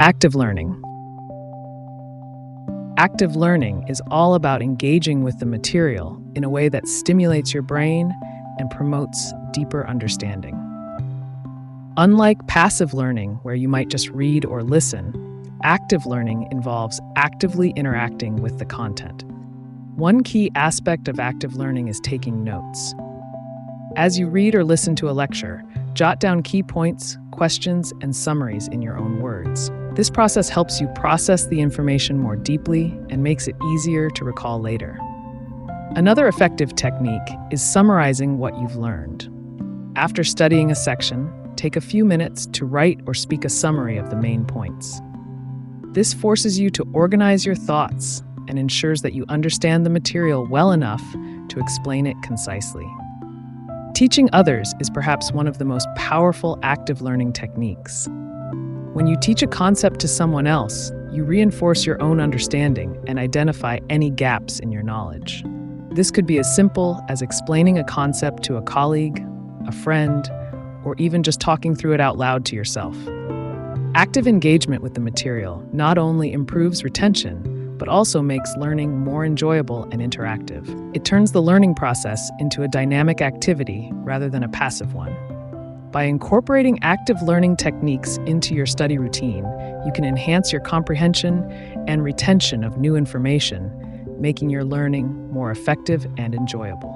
Active learning. Active learning is all about engaging with the material in a way that stimulates your brain and promotes deeper understanding. Unlike passive learning, where you might just read or listen, active learning involves actively interacting with the content. One key aspect of active learning is taking notes. As you read or listen to a lecture, jot down key points, questions, and summaries in your own words. This process helps you process the information more deeply and makes it easier to recall later. Another effective technique is summarizing what you've learned. After studying a section, take a few minutes to write or speak a summary of the main points. This forces you to organize your thoughts and ensures that you understand the material well enough to explain it concisely. Teaching others is perhaps one of the most powerful active learning techniques. When you teach a concept to someone else, you reinforce your own understanding and identify any gaps in your knowledge. This could be as simple as explaining a concept to a colleague, a friend, or even just talking through it out loud to yourself. Active engagement with the material not only improves retention, but also makes learning more enjoyable and interactive. It turns the learning process into a dynamic activity rather than a passive one. By incorporating active learning techniques into your study routine, you can enhance your comprehension and retention of new information, making your learning more effective and enjoyable.